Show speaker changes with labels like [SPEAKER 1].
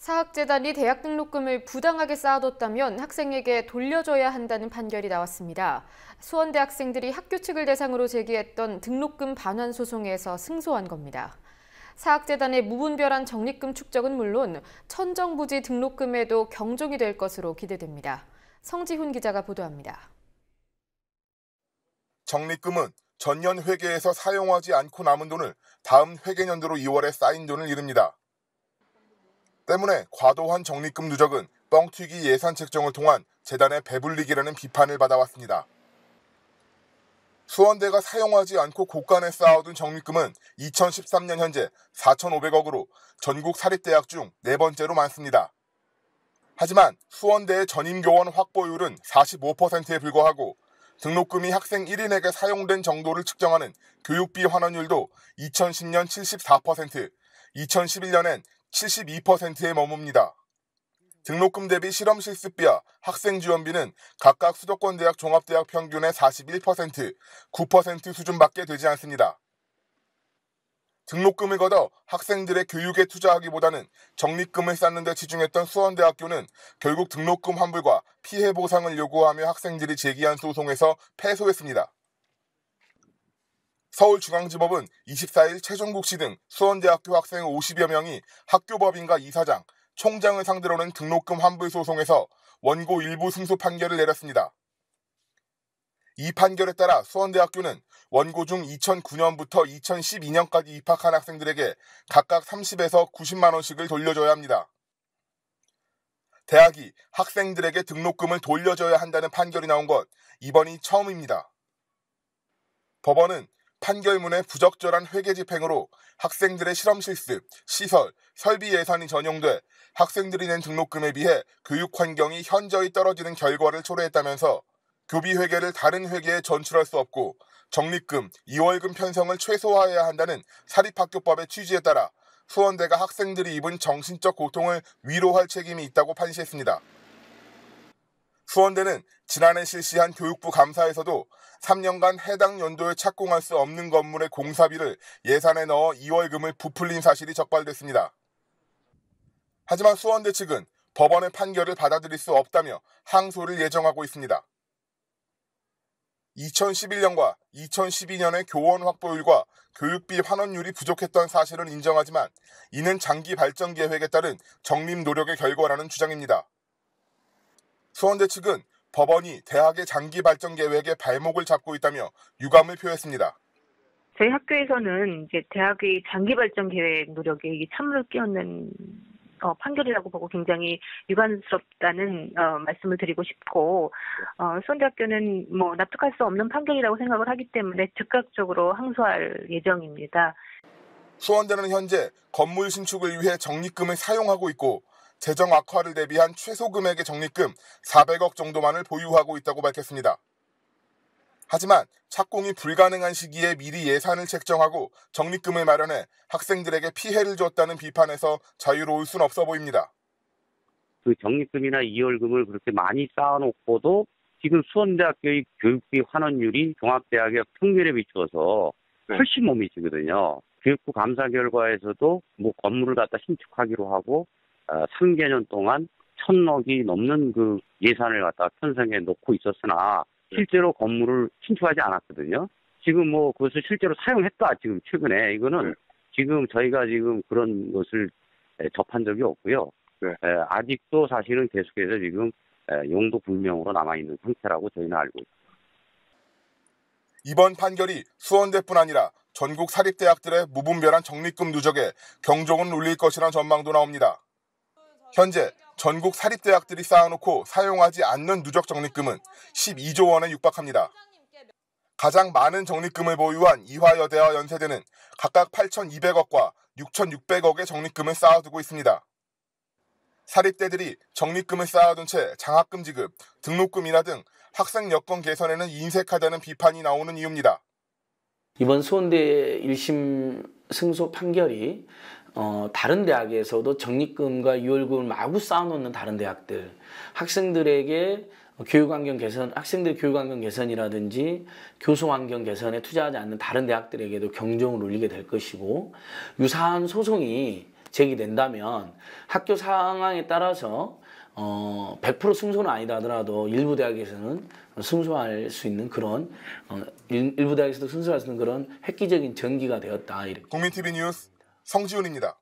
[SPEAKER 1] 사학재단이 대학 등록금을 부당하게 쌓아뒀다면 학생에게 돌려줘야 한다는 판결이 나왔습니다. 수원대 학생들이 학교 측을 대상으로 제기했던 등록금 반환 소송에서 승소한 겁니다. 사학재단의 무분별한 적립금 축적은 물론 천정부지 등록금에도 경종이 될 것으로 기대됩니다. 성지훈 기자가 보도합니다.
[SPEAKER 2] 적립금은 전년 회계에서 사용하지 않고 남은 돈을 다음 회계년도로 2월에 쌓인 돈을 이릅니다. 때문에 과도한 적립금 누적은 뻥튀기 예산 책정을 통한 재단의 배불리기라는 비판을 받아왔습니다. 수원대가 사용하지 않고 곳간에 쌓아둔 적립금은 2013년 현재 4,500억으로 전국 사립대학 중 네 번째로 많습니다. 하지만 수원대의 전임교원 확보율은 45%에 불과하고 등록금이 학생 1인에게 사용된 정도를 측정하는 교육비 환원율도 2010년 74%, 2011년엔 72%에 머뭅니다. 등록금 대비 실험 실습비와 학생 지원비는 각각 수도권 대학 종합대학 평균의 41%, 9% 수준밖에 되지 않습니다. 등록금을 걷어 학생들의 교육에 투자하기보다는 적립금을 쌓는 데 치중했던 수원대학교는 결국 등록금 환불과 피해 보상을 요구하며 학생들이 제기한 소송에서 패소했습니다. 서울중앙지법은 24일 최종국 씨 등 수원대학교 학생 50여 명이 학교법인과 이사장, 총장을 상대로 낸 등록금 환불 소송에서 원고 일부 승소 판결을 내렸습니다. 이 판결에 따라 수원대학교는 원고 중 2009년부터 2012년까지 입학한 학생들에게 각각 30에서 90만 원씩을 돌려줘야 합니다. 대학이 학생들에게 등록금을 돌려줘야 한다는 판결이 나온 것 이번이 처음입니다. 법원은 판결문의 부적절한 회계 집행으로 학생들의 실험 실습, 시설, 설비 예산이 전용돼 학생들이 낸 등록금에 비해 교육 환경이 현저히 떨어지는 결과를 초래했다면서 교비 회계를 다른 회계에 전출할 수 없고 적립금, 이월금 편성을 최소화해야 한다는 사립학교법의 취지에 따라 수원대가 학생들이 입은 정신적 고통을 위로할 책임이 있다고 판시했습니다. 수원대는 지난해 실시한 교육부 감사에서도 3년간 해당 연도에 착공할 수 없는 건물의 공사비를 예산에 넣어 이월금을 부풀린 사실이 적발됐습니다. 하지만 수원대 측은 법원의 판결을 받아들일 수 없다며 항소를 예정하고 있습니다. 2011년과 2012년의 교원 확보율과 교육비 환원율이 부족했던 사실은 인정하지만 이는 장기 발전 계획에 따른 적립 노력의 결과라는 주장입니다. 수원대 측은 법원이 대학의 장기 발전 계획에 발목을 잡고 있다며 유감을 표했습니다.
[SPEAKER 3] 저희 학교에서는 이제 대학의 장기 발전 계획 노력에 이게 찬물을 끼얹는 판결이라고 보고 굉장히 유감스럽다는 말씀을 드리고 싶고, 수원대학교는 납득할 수 없는 판결이라고 생각을 하기 때문에 즉각적으로 항소할 예정입니다.
[SPEAKER 2] 수원대는 현재 건물 신축을 위해 적립금을 사용하고 있고 재정 악화를 대비한 최소 금액의 적립금 400억 정도만을 보유하고 있다고 밝혔습니다. 하지만 착공이 불가능한 시기에 미리 예산을 책정하고 적립금을 마련해 학생들에게 피해를 줬다는 비판에서 자유로울 순 없어 보입니다.
[SPEAKER 4] 그 적립금이나 이월금을 그렇게 많이 쌓아놓고도 지금 수원대학교의 교육비 환원율이 종합대학의 평균에 비추어서 훨씬 못 미치거든요. 교육부 감사 결과에서도 건물을 갖다 신축하기로 하고 3개년 동안 1,000억이 넘는 그 예산을 갖다 편성해 놓고 있었으나 실제로 건물을 신축하지 않았거든요. 지금 그것을 실제로 사용했다. 지금 최근에 이거는 지금 저희가 지금 그런 것을 접한 적이 없고요. 아직도 사실은 계속해서 지금 용도 불명으로 남아 있는 상태라고 저희는 알고 있습니다.
[SPEAKER 2] 이번 판결이 수원대뿐 아니라 전국 사립대학들의 무분별한 적립금 누적에 경종을 울릴 것이라는 전망도 나옵니다. 현재 전국 사립대학들이 쌓아놓고 사용하지 않는 누적 적립금은 12조 원에 육박합니다. 가장 많은 적립금을 보유한 이화여대와 연세대는 각각 8,200억과 6,600억의 적립금을 쌓아두고 있습니다. 사립대들이 적립금을 쌓아둔 채 장학금 지급, 등록금 인하 등 학생 여건 개선에는 인색하다는 비판이 나오는 이유입니다.
[SPEAKER 5] 이번 수원대 1심 승소 판결이 다른 대학에서도 적립금과 이월금을 마구 쌓아놓는 다른 대학들, 학생들에게 교육환경 개선, 학생들 교육환경 개선이라든지 교수환경 개선에 투자하지 않는 다른 대학들에게도 경종을 울리게 될 것이고, 유사한 소송이 제기된다면 학교 상황에 따라서 100% 승소는 아니다 하더라도 일부 대학에서는 승소할 수 있는 그런 일부 대학에서도 승소할 수 있는 그런 획기적인 전기가 되었다.
[SPEAKER 2] 국민TV 뉴스 성지훈입니다.